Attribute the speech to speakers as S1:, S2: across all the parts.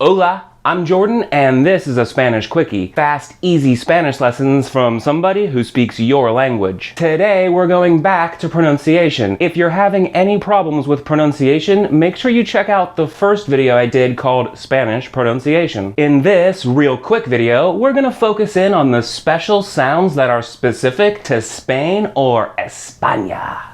S1: Hola, I'm Jordan, and this is a Spanish Quickie. Fast, easy Spanish lessons from somebody who speaks your language. Today, we're going back to pronunciation. If you're having any problems with pronunciation, make sure you check out the first video I did called Spanish Pronunciation. In this real quick video, we're gonna focus in on the special sounds that are specific to Spain or España.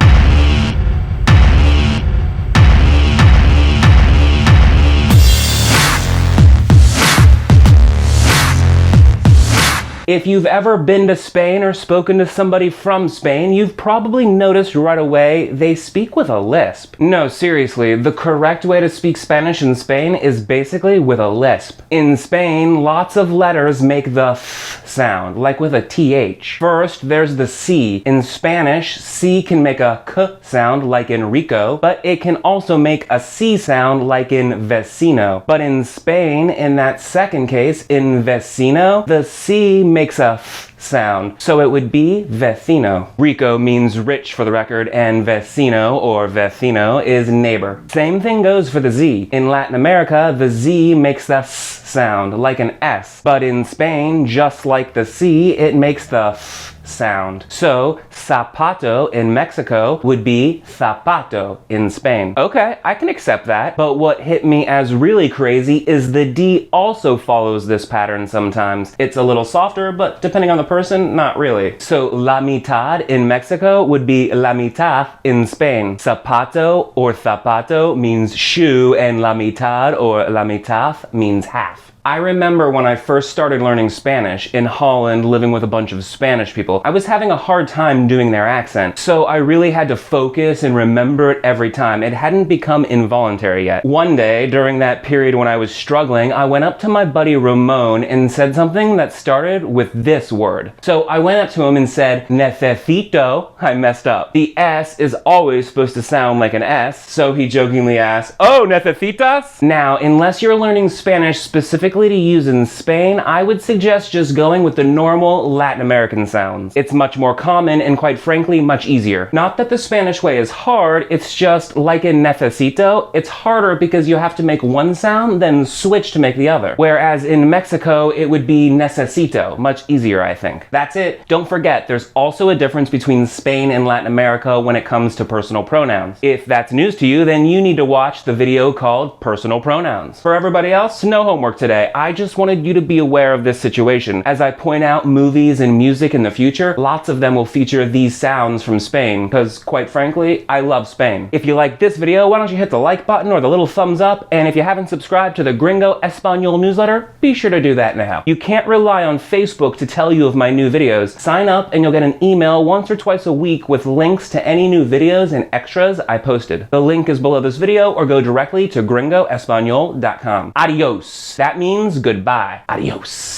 S1: If you've ever been to Spain or spoken to somebody from Spain, you've probably noticed right away they speak with a lisp. No, seriously, the correct way to speak Spanish in Spain is basically with a lisp. In Spain, lots of letters make the th sound, like with a th. First, there's the C. In Spanish, C can make a k sound like in Rico, but it can also make a C sound like in vecino. But in Spain, in that second case, in vecino, the C makes a f sound, so it would be vecino. Rico means rich for the record, and vecino or vecino is neighbor. Same thing goes for the Z. In Latin America, the Z makes the s sound like an S, but in Spain, just like the C, it makes the f sound. So, zapato in Mexico would be zapato in Spain. Okay, I can accept that, but what hit me as really crazy is the D also follows this pattern sometimes. It's a little softer, but depending on the person, not really. So, la mitad in Mexico would be la mitad in Spain. Zapato or zapato means shoe, and la mitad or la mitad means half. I remember when I first started learning Spanish in Holland, living with a bunch of Spanish people, I was having a hard time doing their accent. So I really had to focus and remember it every time. It hadn't become involuntary yet. One day, during that period when I was struggling, I went up to my buddy Ramon and said something that started with this word. So I went up to him and said, necesito. I messed up. The S is always supposed to sound like an S, so he jokingly asked, oh, necesitas? Now, unless you're learning Spanish specifically to use in Spain, I would suggest just going with the normal Latin American sounds. It's much more common and quite frankly much easier. Not that the Spanish way is hard, it's just like in necesito, it's harder because you have to make one sound then switch to make the other. Whereas in Mexico, it would be necesito. Much easier, I think. That's it. Don't forget, there's also a difference between Spain and Latin America when it comes to personal pronouns. If that's news to you, then you need to watch the video called Personal Pronouns. For everybody else, no homework today. I just wanted you to be aware of this situation. As I point out movies and music in the future, lots of them will feature these sounds from Spain, because quite frankly, I love Spain. If you like this video, why don't you hit the like button or the little thumbs up, and if you haven't subscribed to the Gringo Español newsletter, be sure to do that now. You can't rely on Facebook to tell you of my new videos. Sign up and you'll get an email once or twice a week with links to any new videos and extras I posted. The link is below this video, or go directly to gringoespanol.com. Adios. That means goodbye. Adios.